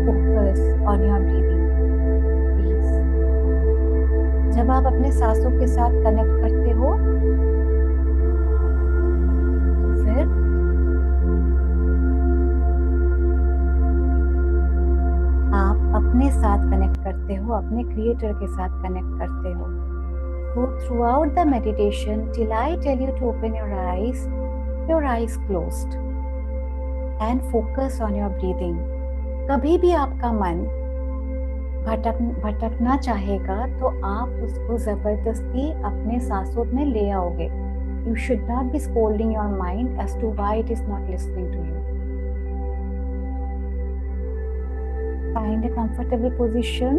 focus on your breathing, please. जब आप अपने सांसों के साथ कनेक्ट करते हो तो फिर आप अपने साथ कनेक्ट करते हो, अपने क्रिएटर के साथ कनेक्ट करते हो. So throughout the meditation, till I tell you to open your eyes closed and focus on your breathing. कभी भी आपका मन भटकना चाहेगा तो आप उसको जबरदस्ती अपने सांसों में ले आओगे. You should not be scolding your mind as to why it is not listening to you. Find a comfortable position.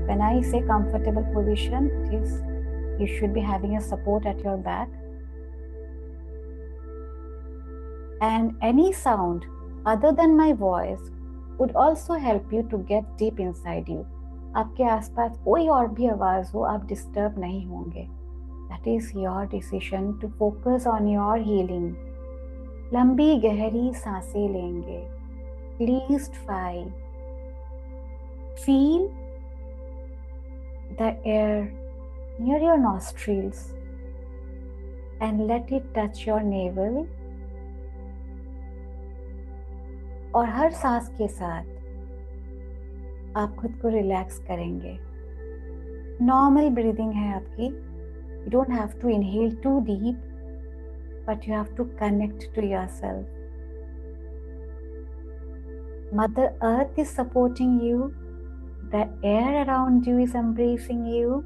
When I say comfortable position, it is you should be having a support at your back. And any sound other than my voice would also help you to get deep inside you. आपके आसपास कोई और भी आवाज हो, आप disturb नहीं होंगे. That is your decision to focus on your healing. लंबी गहरी सांसें लेंगे. At least 5. Feel the air near your nostrils and let it touch your navel. और हर सांस के साथ आप खुद को रिलैक्स करेंगे. नॉर्मल ब्रीदिंग है आपकी. You don't have to inhale too deep, but you have to connect to yourself. Mother Earth is supporting you. The air around you is embracing you.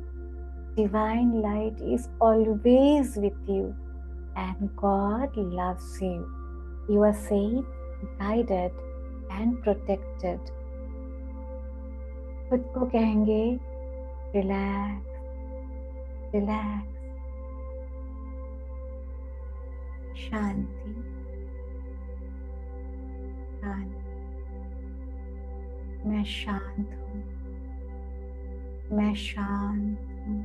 Divine light is always with you, and God loves you. You are safe, guided, and protected. खुद को कहेंगे relax relax, शांति शांति. मैं शांत हूँ, मैं शांत हूँ.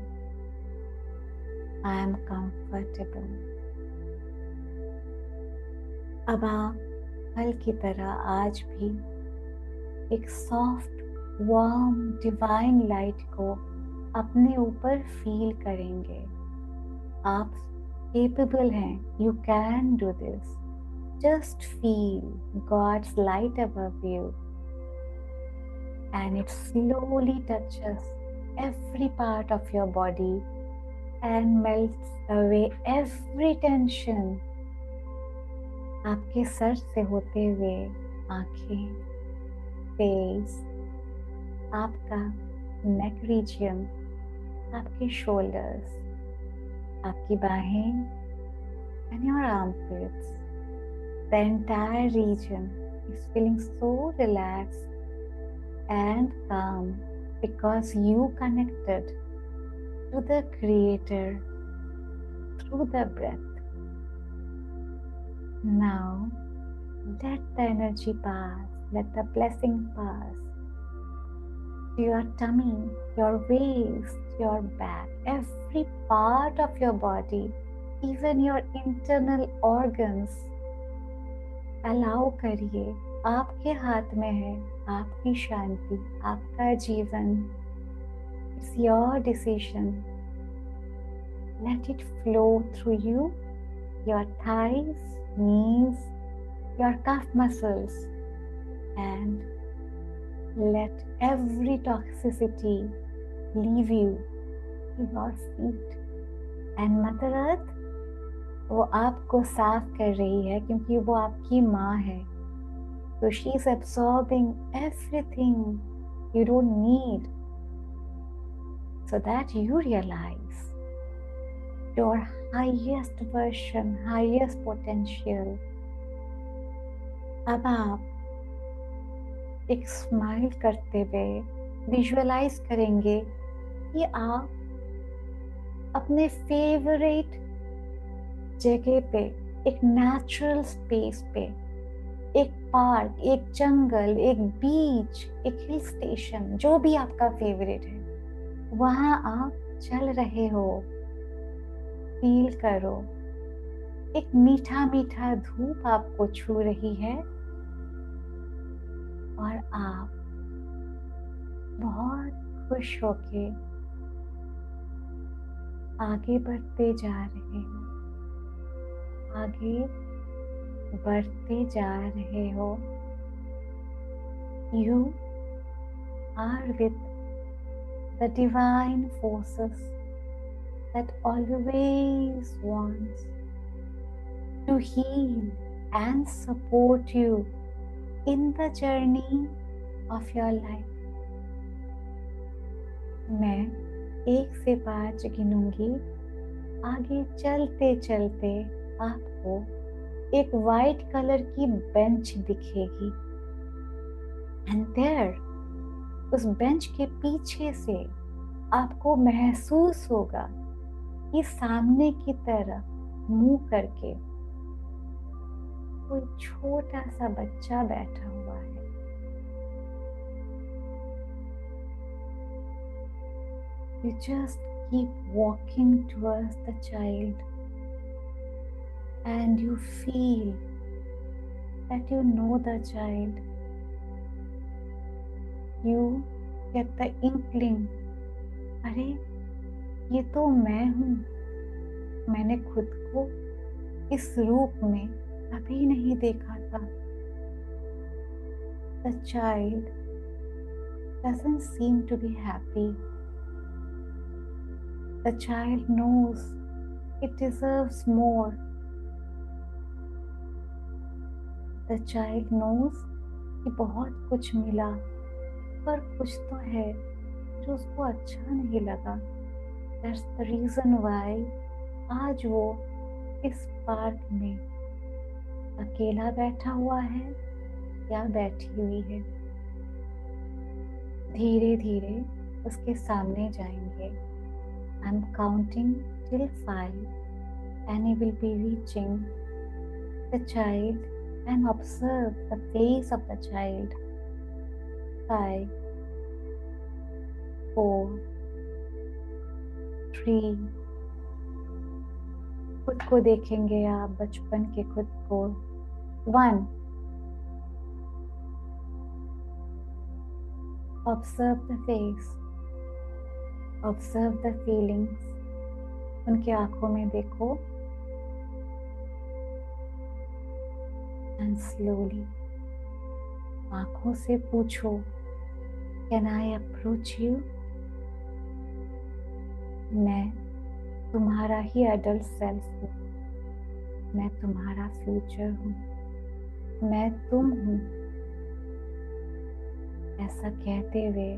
I am comfortable. अब आप कल की तरह आज भी एक सॉफ्ट वार्म डिवाइन लाइट को अपने ऊपर फील करेंगे. आप केपेबल हैं. You can do this. Just feel God's light above you and it slowly touches every part of your body and melts away every tension. आपके सर से होते हुए आंखें, फेस, आपका नेक रीजन, आपके शोल्डर्स, आपकी बाहें and your armpits. The entire region is feeling so relaxed and calm because you connected to the Creator through the breath. Now let the energy pass, let the blessing pass to your tummy, your waist, your back, every part of your body, even your internal organs. Allow करिए, आपके हाथ में है आपकी शांति, आपका जीवन. It's your decision. Let it flow through you, your thighs, knees, your calf muscles, and let every toxicity leave you to your feet. And Mother Earth, वो आपको साफ कर रही है क्योंकि वो आपकी माँ है. So she is absorbing everything you don't need so that you realize your highest version, highest potential. अब आप एक स्माइल करते हुए विजुअलाइज करेंगे कि आप अपने फेवरेट जगह पे, एक नेचुरल स्पेस पे, एक पार्क, एक जंगल, एक बीच, एक हिल स्टेशन, जो भी आपका फेवरेट है, वहां आप चल रहे हो. फील करो एक मीठा मीठा धूप आपको छू रही है और आप बहुत खुश होके आगे बढ़ते जा रहे हो, आगे बढ़ते जा रहे हो। You are with the divine forces that always wants to heal and support you in the journey of your life. मैं 1 से 5 गिनूंगी। आगे चलते चलते आपको एक वाइट कलर की बेंच दिखेगी, एंड देयर, उस बेंच के पीछे से आपको महसूस होगा कि सामने की तरफ मुंह करके कोई छोटा सा बच्चा बैठा हुआ है। You just keep walking towards the child and you feel that you know the child. You get the inkling, अरे ये तो मैं हूँ, मैंने खुद को इस रूप में कभी नहीं देखा था। The child doesn't seem to be happy. The child knows it deserves more. The child knows कि बहुत कुछ मिला, पर कुछ तो है जो उसको अच्छा नहीं लगा। That's the reason why आज वो इस पार्क में अकेला बैठा हुआ है या बैठी हुई है। धीरे धीरे उसके सामने जाएंगे। I'm counting till 5 and you will be reaching the child and observe the face of the child. 5, 4, 3, खुद को देखेंगे आप, बचपन के खुद को। 1, observe the face, observe the feelings, उनके आंखों में देखो, and slowly आंखों से पूछो, can I approach you? मैं तुम्हारा ही एडल्ट सेल्फ हूँ, मैं तुम्हारा फ्यूचर हूँ, मैं तुम हूँ। ऐसा कहते हुए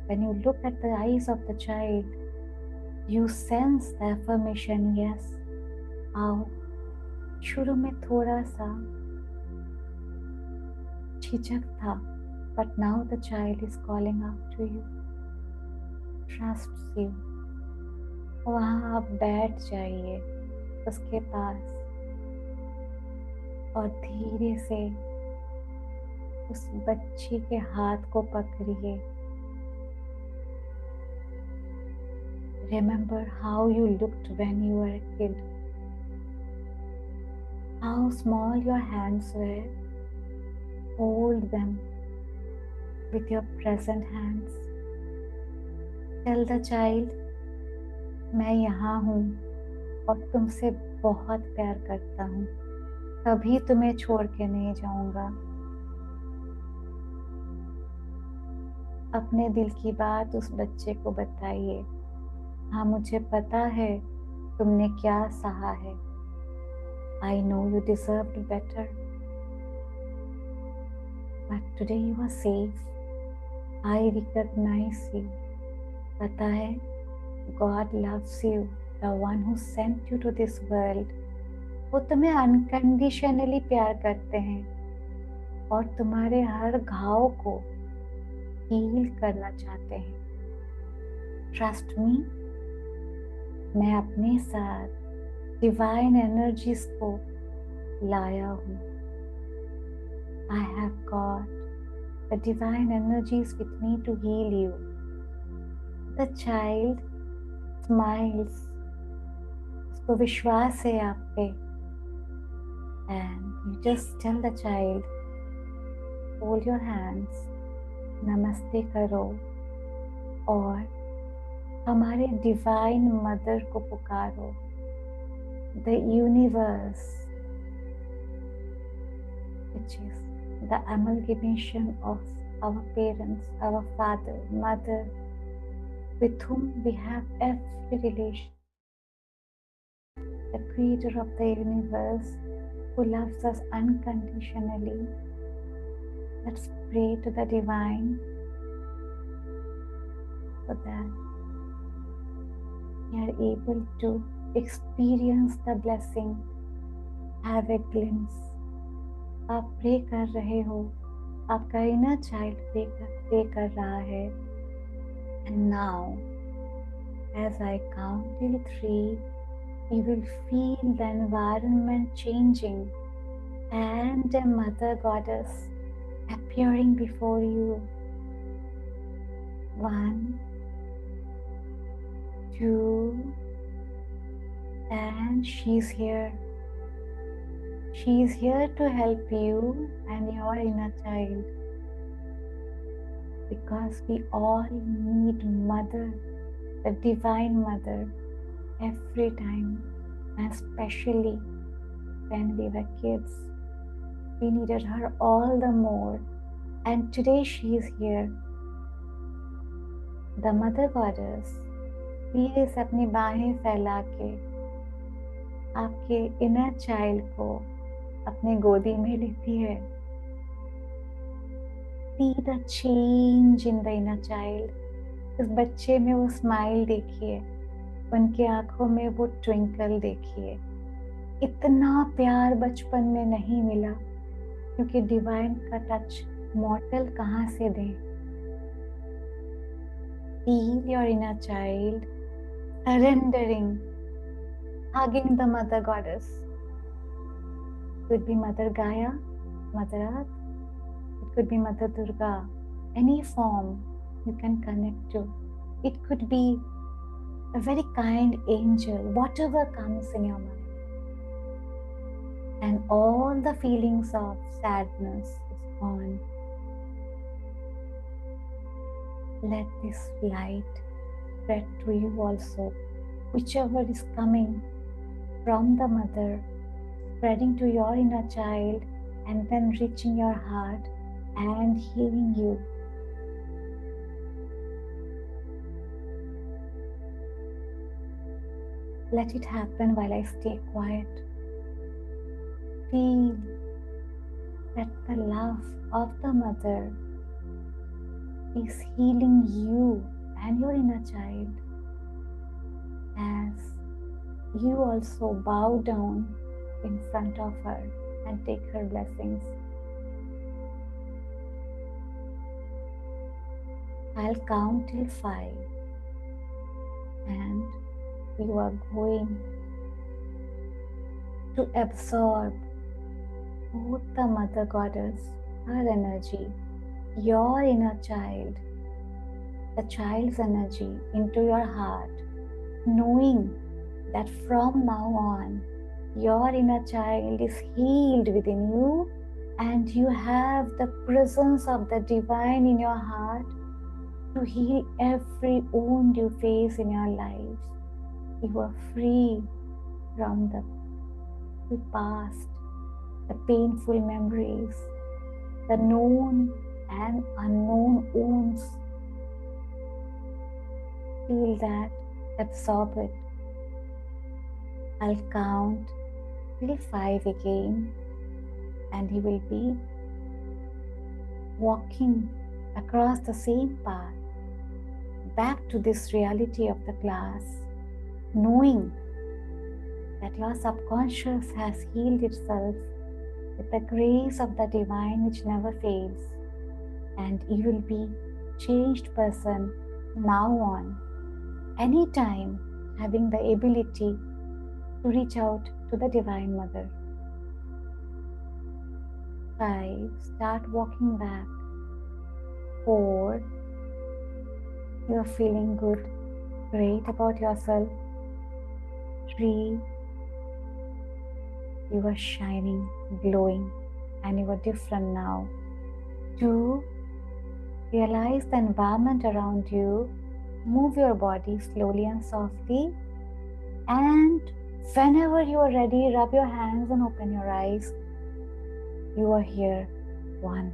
when you look at the eyes of the child, you sense the affirmation, yes, आओ। शुरू में थोड़ा सा झिझक था, but now the child is calling out to you, trusts you। वहाँ आप बैठ जाइए उसके पास और धीरे से उस बच्ची के हाथ को पकड़िए। Remember how you looked when you were a kid, how small your hands were. Hold them with your present hands. Tell the child, मैं यहाँ हूँ और तुमसे बहुत प्यार करता हूँ, कभी तुम्हें छोड़ के नहीं जाऊँगा। अपने दिल की बात उस बच्चे को बताइए। हाँ, मुझे पता है तुमने क्या सहा है। I know you deserved better, but today you are safe. I recognize you. पता है God loves you, the one who sent you to this world. वो तुम्हें अनकंडीशनली प्यार करते हैं और तुम्हारे हर घाव को हील करना चाहते हैं। ट्रस्ट मी, मैं अपने साथ डिवाइन एनर्जीज को लाया हूँ। I have got the divine energies with me to heal you. The child smiles. उसको विश्वास है आप पे, and you just tell the child, hold your hands, नमस्ते करो, और हमारे डिवाइन मदर को पुकारो, the universe, which is the amalgamation of our parents, our father, mother, with whom we have every relation, the creator of the universe who loves us unconditionally. Let's pray to the divine so that we are able to experience the blessing, have a glimpse. आप pray कर रहे हो, आपका inner child pray कर रहा है. And now, as I count till 3, you will feel the environment changing and a mother goddess appearing before you. 1, 2, and she's here. She is here to help you and your inner child, because we all need mother, the divine mother, every time, and especially when we were kids. We needed her all the more, and today she is here. The mother goddess धीरे से अपनी बाहें फैला के आपके inner child को अपने गोदी में लेती है. See the change in the inner child. उस बच्चे में वो स्माइल देखिए, उनके आंखों में वो ट्विंकल देखिए. इतना प्यार बचपन में नहीं मिला, क्योंकि डिवाइन का टच मॉर्टल कहाँ से दें. Feel your inner child surrendering, hugging the mother goddess. Could be Mother Gaia, Mother Earth, it could be Mother Durga, any form you can connect to. It could be a very kind angel, whatever comes in your mind. And all the feelings of sadness is gone. Let this light spread to you also, whichever is coming from the mother, spreading to your inner child and then reaching your heart and healing you. Let it happen while I stay quiet. Feel that the love of the mother is healing you and your inner child, as you also bow down in front of her and take her blessings. I'll count till 5, and you are going to absorb both the mother goddess, her energy, your inner child, the child's energy into your heart, knowing that from now on your inner child is healed within you, and you have the presence of the divine in your heart to heal every wound you face in your lives. You are free from the past, the painful memories, the known and unknown wounds. Feel that, absorb it. I'll count till 5 again, and you will be walking across the same path back to this reality of the class, knowing that your subconscious has healed itself with the grace of the divine which never fails, and you will be changed person now on, anytime having the ability to reach out to the Divine Mother. 5, start walking back. 4, you are feeling good, great about yourself. 3, you are shining, glowing, and you are different now. 2, realize the environment around you Move your body slowly and softly. And whenever you are ready, rub your hands and open your eyes. You are here. 1,